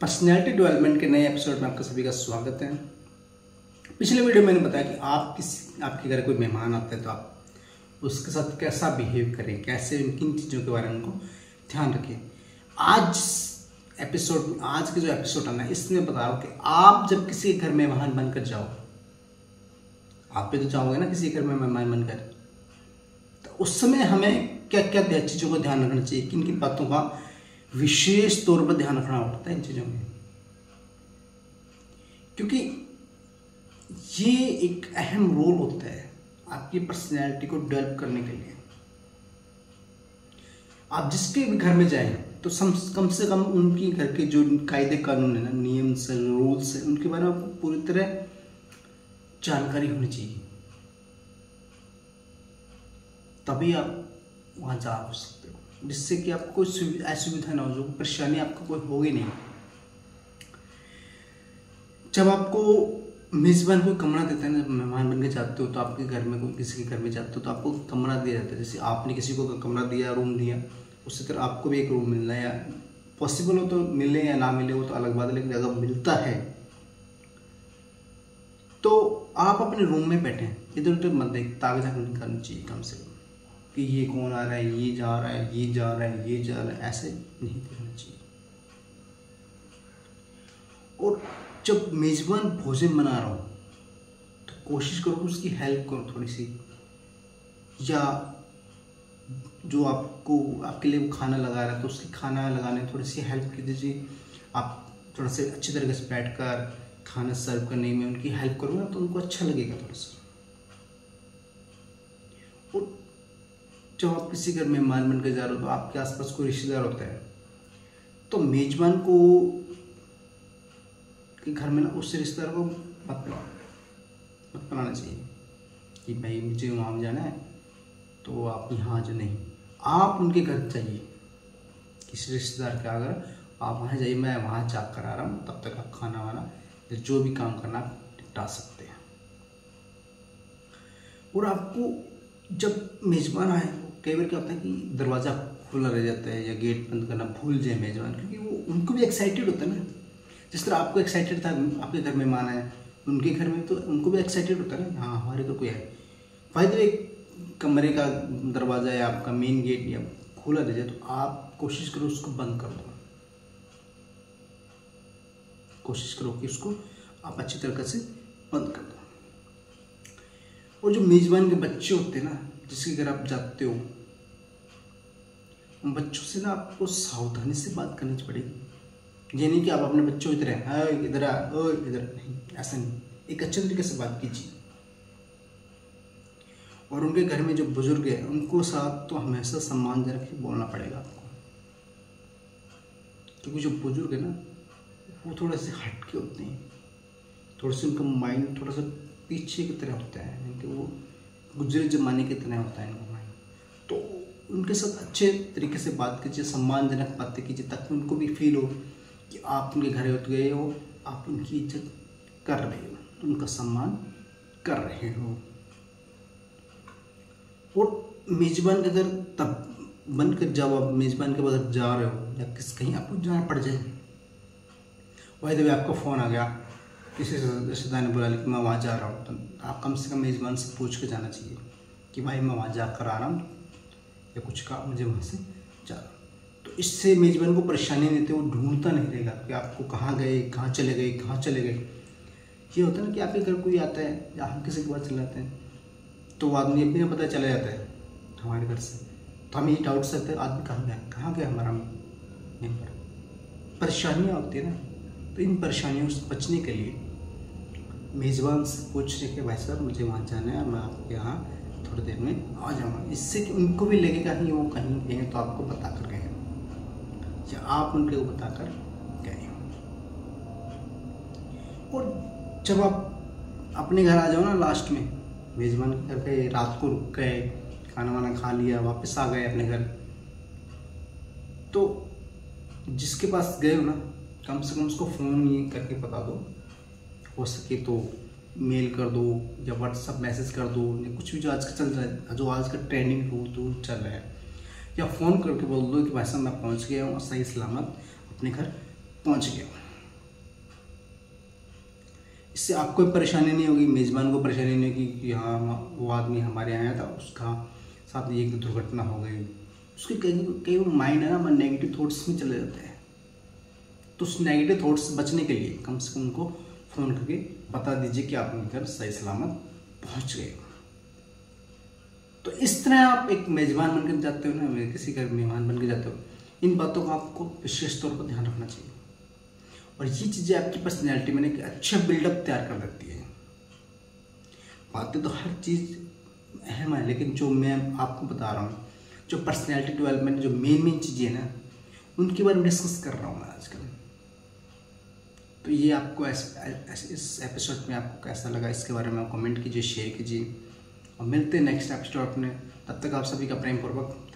Personality development के नए episode में आपका सभी का स्वागत है। पिछले वीडियो में मैंने बताया कि आपके घर कोई मेहमान आते हैं तो आप उसके साथ कैसा बिहेव करें, कैसे किन चीज़ों के बारे में उनको ध्यान रखें। आज के जो एपिसोड आना है इसमें बता रहा हूँ कि आप जब किसी के घर मेहमान बनकर जाओ, आप भी तो जाओगे ना किसी घर में मेहमान बनकर, तो उस समय हमें क्या क्या चीज़ों का ध्यान रखना चाहिए, किन किन बातों का विशेष तौर पर ध्यान रखना पड़ता है इन चीज़ों में, क्योंकि ये एक अहम रोल होता है आपकी पर्सनैलिटी को डेवलप करने के लिए। आप जिसके भी घर में जाएं तो कम से कम उनकी घर के जो कायदे कानून है ना, नियम से रूल्स है, उनके बारे में आपको पूरी तरह जानकारी होनी चाहिए, तभी आप वहाँ जा सकते हो, जिससे कि आपको कोई असुविधा ना हो, जो परेशानी आपको कोई होगी नहीं। जब आपको मेज़बान कोई कमरा देता है ना, मेहमान बन के जाते हो तो आपके घर में कोई किसी के घर में जाते हो तो आपको कमरा दिया जाता है। जैसे आपने किसी को कमरा दिया, रूम दिया, उसी तरह आपको भी एक रूम मिलना है, या पॉसिबल हो तो मिले या ना मिले वो तो अलग बात है, लेकिन अगर मिलता है तो आप अपने रूम में बैठें, इधर उधर मत देख, ताक झांक नहीं करनी चाहिए कम से कम कि ये कौन आ रहा है, ये जा रहा है, ये जा रहा है, ये जा रहा है, ऐसे नहीं करना चाहिए। और जब मेज़बान भोजन बना रहा हो तो कोशिश करो उसकी हेल्प करो थोड़ी सी, या जो आपके लिए वो खाना लगा रहा है तो उसकी खाना लगाने थोड़ी सी हेल्प की दीजिए। आप थोड़ा से अच्छी तरीके से बैठकर खाना सर्व करने में उनकी हेल्प करोगे तो उनको अच्छा लगेगा थोड़ा सा। और जब आप किसी घर मेहमान बनकर जा रहे हो तो आपके आसपास कोई रिश्तेदार होता है तो मेजबान को के घर में ना उस रिश्तेदार को मत बुलाना चाहिए कि भाई मुझे वहाँ जाना है तो आप यहाँ जो नहीं, आप उनके घर जाइए, किसी रिश्तेदार के अगर आप वहाँ जाइए, मैं वहाँ जा कर आ रहा हूँ, तब तक आप खाना वाना जो भी काम करना आप निपटा सकते हैं। और आपको जब मेज़बान आए, कई बार क्या होता है कि दरवाज़ा खुला रह जाता है या गेट बंद करना भूल जाए मेज़बान, क्योंकि वो उनको भी एक्साइटेड होता है ना, जिस तरह आपको एक्साइटेड था आपके घर मेहमान आए उनके घर में, तो उनको भी एक्साइटेड होता है ना, हाँ हमारे घर कोई आए। फायदे एक कमरे का दरवाज़ा या आपका मेन गेट या खुला रह जाए तो आप कोशिश करो उसको बंद कर दो, कोशिश करो कि उसको आप अच्छी तरीके से बंद कर दो। और जो मेज़बान के बच्चे होते हैं ना, जिसके घर आप जाते हो, उन बच्चों से ना आपको सावधानी से बात करनी पड़ेगी। ये नहीं कि आप अपने बच्चों इधर है इधर आ इधर, नहीं, ऐसा नहीं, एक अच्छे तरीके से बात कीजिए। और उनके घर में जो बुजुर्ग है उनको साथ तो हमेशा सम्मानजनक ही बोलना पड़ेगा आपको, क्योंकि जो बुजुर्ग है ना वो थोड़े से हटके होते हैं, थोड़े से उनका माइंड थोड़ा सा पीछे की तरह होता है, क्योंकि वो गुजरे जमाने की तरह होता है इनका माइंड। तो उनके साथ अच्छे तरीके से बात कीजिए, सम्मानजनक बातें कीजिए, ताकि उनको भी फील हो कि आप उनके घर गए हो, आप उनकी इज्जत कर रहे हो, उनका सम्मान कर रहे हो। और मेज़बान के घर तब बनकर जब आप मेज़बान के बगैर जा रहे हो या कहीं आपको जाना पड़ जाए, वही जब आपका फ़ोन आ गया, किसी रिश्तेदार ने बोला कि मैं वहाँ जा रहा हूँ, तो आप कम से कम मेज़बान से पूछ के जाना चाहिए कि भाई मैं वहाँ जा कर आ रहा हूँ या कुछ काम मुझे वहाँ से जा रहा हूँ। तो इससे मेज़बान को परेशानी नहीं होती, वो ढूंढता नहीं रहेगा कि आपको कहाँ गए, कहाँ चले गए, कहाँ चले गए। ये होता है ना कि आपके घर कोई आता है या हम किसी के पास चले जाते हैं तो वो आदमी अपने पता चला जाता है हमारे घर से, तो हम ये डाउट से आते हैं आदमी कहाँ गया हमारा मेंबर। परेशानियाँ होती है ना, तो इन परेशानियों से बचने के लिए मेज़बान से पूछने के भाई साहब मुझे वहाँ जाना है, मैं आपके यहाँ थोड़ी देर में आ जाऊँगा, इससे कि उनको भी लगेगा कि वो कहीं गए तो आपको बता कर गए या आप उनके को बता कर गए। और जब आप अपने घर आ जाओ ना, लास्ट में मेज़बान के घर पे रात को रुक गए, खाना वाना खा लिया, वापस आ गए अपने घर, तो जिसके पास गए हो ना कम से कम उसको फ़ोन ये करके बता दो, हो सके तो मेल कर दो या व्हाट्सएप मैसेज कर दो, या कुछ भी जो आज का चल रहा है, जो आज का ट्रेंडिंग हो तो चल रहा है, या फ़ोन करके बोल दो कि भाई साहब मैं पहुँच गया हूँ, सही सलामत अपने घर पहुँच गया हूँ। इससे आपको परेशानी नहीं होगी, मेज़बान को परेशानी नहीं होगी कि हाँ वो आदमी हमारे यहाँ आया था, उसका साथ ये एक दुर्घटना हो गई। उसके कई माइंड है ना, नेगेटिव थॉट्स में चले जाते हैं। तो उस नेगेटिव थॉट्स से बचने के लिए कम से कम उनको फ़ोन करके बता दीजिए कि आप उनके घर सही सलामत पहुँच गए। तो इस तरह आप एक मेज़बान बनकर जाते हो ना, किसी घर मेहमान बन के जाते हो, इन बातों का आपको विशेष तौर पर ध्यान रखना चाहिए। और ये चीज़ें आपकी पर्सनैलिटी में एक अच्छा बिल्डअप तैयार कर देती है। बातें तो हर चीज़ अहम है, लेकिन जो मैं आपको बता रहा हूँ, जो पर्सनैलिटी डेवलपमेंट जो मेन चीज़ें हैं ना, उनके बारे में डिस्कस कर रहा हूँ मैं आजकल। तो ये आपको इस एपिसोड में आपको कैसा लगा, इसके बारे में आप कमेंट कीजिए, शेयर कीजिए, और मिलते हैं नेक्स्ट एपिसोड में। तब तक आप सभी का प्रेमपूर्वक